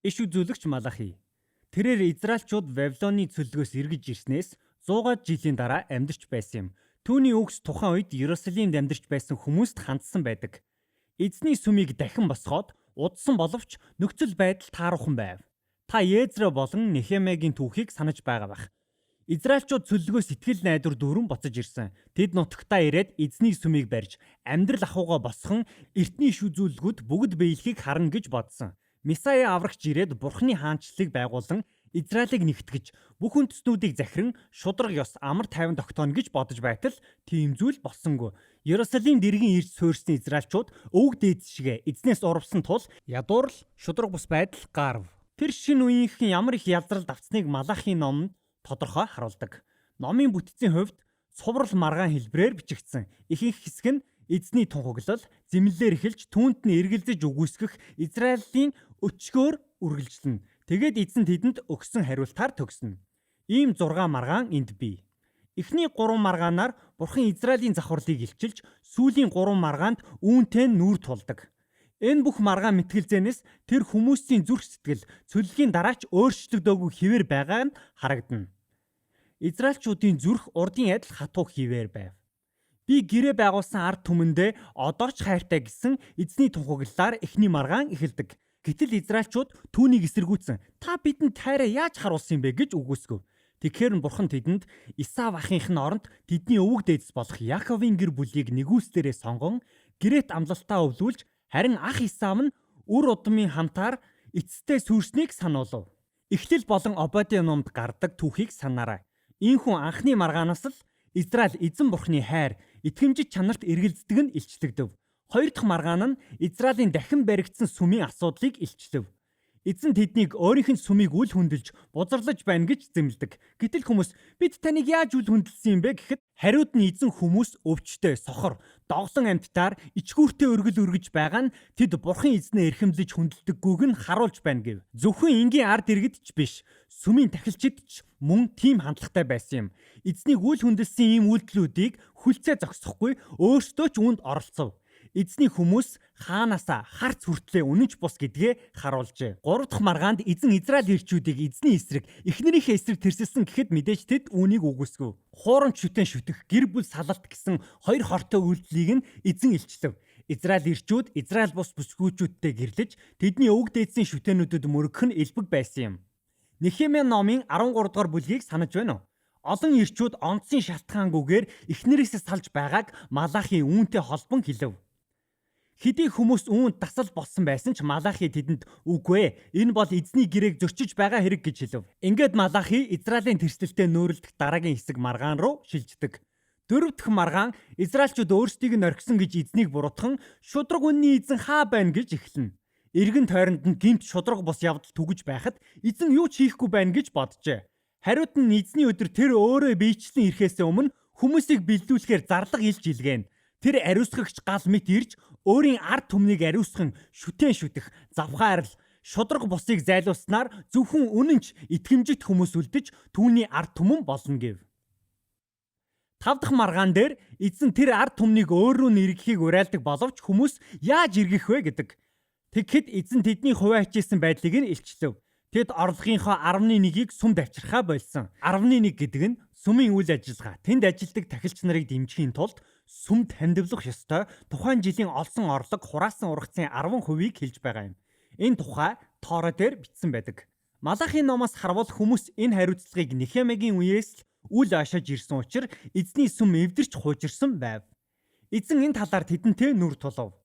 Иш үзүүлэгч Малахи. Тэрээр Израильчууд Вавилоны цөллөгөөс эргэж ирснээс 100 жилийн дараа амьдарч байсан юм. Түүний үгс тухайн үед Иерусалимд амьдарч байсан хүмүүст хандсан байдаг. Эзний сүмийг дахин босгоод удсан боловч нөхцөл байдал тааруухан байв. Та Езра болон Нехемиагийн түүхийг санаж байгаа бах. Израильчууд цөллөгөөс итгэл найдвар дүүрэн буцаж ирсэн. Тэд нутагтаа ирээд эзний сүмийг барьж амьдрал ахуйгаа босгон эртний иш үзүүлэлгүүд бүгд биелэхийг харна гэж бодсон. Месая аврагч ирээд Бурхны хаанчлалыг байгуулан Израилийг нэгтгэж бүх үндэстнүүдийг захиран шудраг ёс амар тайван тогтооно гэж бодож байтал тийм зүйл болсонгүй. Иерусалимд иргэн ирж суурьсан Израильчууд өвөг дээд шигэ эзнээс урвсан тул ядуурл шудраг бус байдал гарв. Тэр шинэ үеийнхэн ямар их ялзралд авцныг Малахи номонд тодорхой харуулдаг. Номын бүтцийн хувьд цуврал маргаан хэлбрээр бичигдсэн. Ихэнх хэсэг нь эзний тунхаглал, зэмлэлээр эхэлж түүнд нь эргэлзэж үгүйсгэх Израилийн өчгөөр үргэлжлэнэ. Тэгээд эзэн тэдэнд өгсөн хариултаар төгснө. Ийм 6 маргаан энд бий. Эхний 3 маргаанаар Бурхан Израилийн завхарлыг илчилж, сүүлийн 3 маргаанд үүнтэй нүүр тулдаг. Энэ бүх маргаан мэтгэлзээнээс тэр хүмүүсийн зүрх сэтгэл цөллөгийн дараач өөрчлөгдөөгүй хിവэр байгаа нь харагдана. Израильчуудын зүрх урдын адил хатуу хിവэр байв. Би гэрээ байгуулсан ард түмэндээ одоо ч хайртай гэсэн эзний тунхаглалаар эхний маргаан эхэлдэг. Гэтэл Израильчууд түүнийг эсэргүүцэн та бидэнд тайраа яаж харуулсан юм бэ гэж үгүйсгэв. Тэгэхээр нь Бурхан тэдэнд Исав ахынхны оронд тэдний өвөг дээдэс болох Яаковын гэр бүлийг нэгүслээрээ сонгон гэрээт амлалтаа өвлүүлж харин ах Исав нь үр удмын хамтаар эцэстээ сүрснийг сануулв. Эхлэл болон Обадия номд гардаг түүхийг санаарай. Ийхүү анхны маргаанаас л Израиль эзэн Бурханы хайр, итгэмжит чанарт эргэлздэг нь илчлэгдэв. Хоёр дахь маргаан нь Израилийн дахин баригдсан сүмийн асуудлыг илчлэв. Эзэн тэднийг өөрийнх нь сүмийг үл хөндөлж, бузарлаж байна гэж зэмлдэг. Гэтэл хүмүүс бид таныг яаж үл хөндөлсөн юм бэ гэхэд хариуд нь эзэн хүмүүс өвчтөе, сохор, доглон амьтдаар ичгүүртэй өргөл өргөж байгаа нь тэд Бурхан эзнээ эрхэмлэж хүндэлдэггүйг нь харуулж байна гэв. Зөвхөн энгийн ард иргэд ч биш, сүмийн тахилчид ч мөн тийм хандлагатай байсан юм. Эзнийг үл хөндөлсөн ийм үйлдэлүүдийг хүлцээ зогсохгүй өөрсдөө ч үүнд оролцов. Эзний хүмүүс хаанаасаа харц хүртлээ үнэнч бус гэдгээ харуулжээ. 3 дахь маргаанд эзэн Израиль ирчүүдийг эзний эсрэг, эхнэрийнхээ эсрэг тэрсэлсэн гэхэд мэдээж тэд үүнийг үгүйсгэв. Хуурамч шүтэн шүтэх, гэр бүл салалт гэсэн хоёр хортой үйлдэлийг нь эзэн илчлэв. Израиль ирчүүд Израиль бус бүсгүйчүүдтэй гэрлэж тэдний өвөг дээдсийн шүтэнүүдэд мөргөх нь элбэг байсан юм. Нехемия номын 13 дугаар бүлгийг санаж байна уу? Олон ирчүүд онцгийн шалтгаангүйгээр эхнэрээсээ салж байгааг Малахи үүнтэй холбон хэлв. Хэдий хүмүүс үүнд дасал болсон байсан ч Малахи тэдэнд үгүй ээ, энэ бол эзний гэрээг зөрчиж байгаа хэрэг гэж хэлв. Ингээд Малахи Израилийн тэрслэлтэд нүүрэлдэх дараагийн хэсэг маргаан руу шилждэг. 4 дахь маргаан Израильчууд өөрсдийг нь орхисон гэж эзнийг буруутган шудраг үнний эзэн хаа байна гэж эхэлнэ. Эргэн тойронд нь гинт шудраг бус явдал түгэж байхад эзэн юу ч хийхгүй байна гэж боджээ. Хариуд нь эзний өдөр тэр өөрөө биечлэн ирэхээс өмнө хүмүүсийг бэлдүүлэхээр зарлага илж илгээнэ. Тэр ариусгагч гал мэт ирж өөрийн ард түмнийг ариусган шүтэн шүтэх, завхаарл, шудраг бусыг зайлуулснаар зөвхөн үнэнч итгэмжит хүмүүс үлдэж түүний ард түмэн болно гэв. 5 дахь маргаан дээр эзэн тэр ард түмнийг өөр рүү нэргэхийг уриалдаг боловч хүмүүс яаж эргэх вэ гэдэг. Тэгэхэд эзэн тэдний хувиа хичээсэн байдлыг нь илчлэв. Тэд орлогынхоо 11-ийг сүмд авчирхаа болсон. 11 гэдэг нь сүмийн үйл ажиллагаа. Тэнд ажилладаг тахилч нарыг дэмжихийн тулд сүмд хандивлах ёстой тухайн жилийн олсон орлого хураасан ургацын 10%-ийг хэлж байгаа юм. Энэ тухай Тоора дээр бичсэн байдаг. Малахи номоос харвал хүмүүс энэ хариуцлагыг Нехемиагийн үеэс л үл ашиж ирсэн учраас эзний сүм эвдэрч хуужирсан байв. Эзэн энэ талаар тэдэнтэй нүр тулав.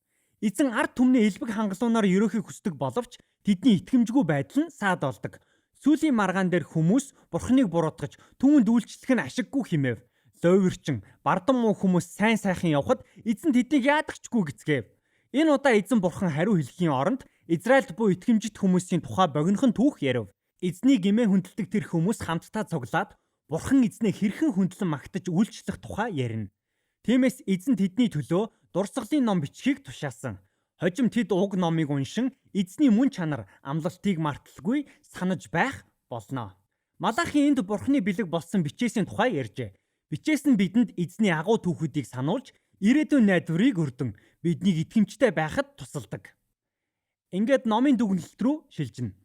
Эзэн ард түмний элбэг хангалуунаар ерөөхийг хүсдэг боловч тэдний итгэмжгүй байдал нь саад болдог. Сүүлийн маргаан дээр хүмүүс Бурханыг буруутгаж түүнд үйлчлэх нь ашиггүй хэмэв. Ловирчин, бардам муу хүмүүс сайн сайхан явхад эзэн тэднийг яадагчгүй гэцгээв. Энэ удаа эзэн Бурхан хариу хэлэхийн оронд Израильд буй итгэмжит хүмүүсийн тухай богинохон түүх ярив. Эзний гимээ хүндэлдэг тэр хүмүүс хамтдаа цуглаад Бурхан эзнээ хэрхэн хүндлэн магтаж үйлчлэх тухай ярина. Тиймээс эзэн тэдний төлөө дурсгалын ном бичгийг тушаасан. Хожим тэд уг номыг уншин эзний мөн чанар амлалтыг марталгүй санаж байх болно. Малахи энд Бурханы бэлэг болсон бичээсийн тухай ярьжээ. Бичээс нь бидэнд эзний агуу түүхүүдийг сануулж ирээдүйн найдварыг өрдөн биднийг итгэмжтэй байхад тусалдаг. Ингээд номын дүгнэлт рүү шилжинэ.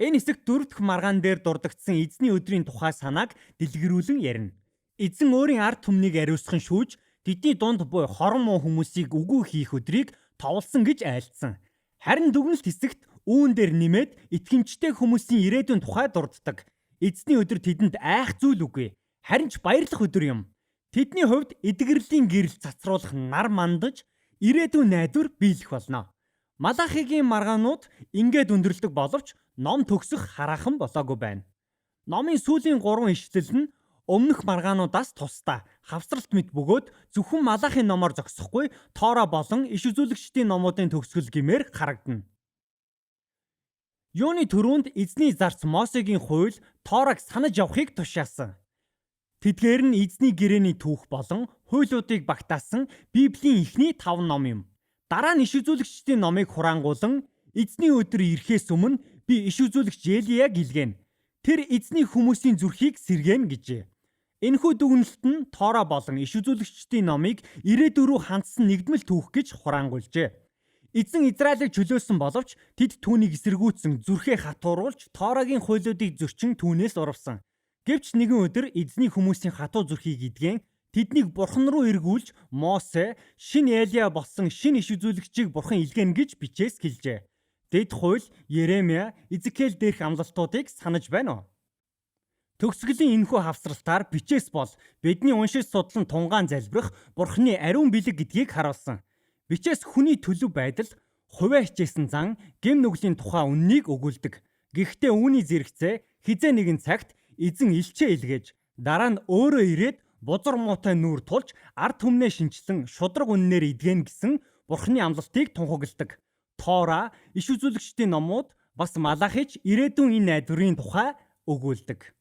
Энэ хэсэгт дөрөв дэх маргаан дээр дурддагдсан эзний өдрийн тухай санааг дэлгэрүүлэн ярина. Эзэн өөрийн ард түмнийг ариусган шүүж, тэдний дунд буй хорон муу хүмүүсийг үгүй хийх өдрийг товлсон гэж айлдсан. Харин дүгнэлт хэсэгт үүн дээр нэмээд итгэмжтэй хүмүүсийн ирээдүйн тухай дурддаг. Эзний өдөр тэдэнд айх зүйл үгүй, харин ч баярлах өдөр юм. Тэдний хувьд эдгэрлийн гэрэл цацруулах нар мандаж, ирээдүйн найдвар биелэх болно. Малахигийн маргаанууд ингээд өндөрлөдөг боловч ном төгсөх хараахан болоогүй байна. Номын сүүлийн 3 ишлэл нь өмнөх маргаануудаас тусдаа хавсралт мэт бөгөөд зөвхөн Малахи номоор зогсохгүй Тора болон иш үзүүлэгчдийн номуудын төгсгөл гэмээр харагдана. Юуны түрүүнд эзний зарц Мосегийн хууль Тораг санаж явахыг тушаасан. Тэдгээр нь эзний гэрээний түүх болон хуулиудыг багтаасан Библийн эхний 5 ном юм. Дараа нь иш үзүүлэгчдийн номыг хураангуулан эзний өдөр ирэхээс өмнө би иш үзүүлэгч Елияг илгээнэ. Тэр эзний хүмүүсийн зүрхийг сэргээнэ гэжээ. Энэхүү дүгнэлт нь Тора болон иш үзүүлэгчдийн номыг ирээдүй рүү хандсан нэгдмэл түүх гэж хураангуйлжээ. Эзэн Израилийг чөлөөлсөн боловч тэд түүнийг эсэргүүцсэн зүрхээ хатууруулж Торагийн хуулиудыг зөрчин түүнээс урвсан. Гэвч нэгэн өдөр эзний хүмүүсийн хатуу зүрхийг идгэн тэднийг бурхан руу эргүүлж Мосе шинэ Елия болсон шинэ иш үзүүлэгчийг бурхан илгээнэ гэж бичээс хэлжээ. Дэд хууль Еремья, Изекиэл дээрх амлалтуудыг санаж байна уу? Төгсгөлийн энэхүү хавсралтаар бичээс бол бидний уншиж судлан тунгаан залбирах бурханы ариун бэлэг гэдгийг харуулсан. Бичээс хүний төлөв байдал, хувиа хичээсэн зан, гэм нүглийн тухай үннийг өгүүлдэг. Гэхдээ үүний зэрэгцээ хизээ нэгэн цагт эзэн илчээ илгээж, дараа нь өөрөө ирээд бузар муутай нүүр тулж ард түмнээ шинчлэн шудраг үннээр идгэн гэсэн бурханы амлалтыг тунхагладаг. Тора, иш үзүүлэгчдийн номууд бас Малахич ирээдүйн энэ найдварын тухай өгүүлдэг.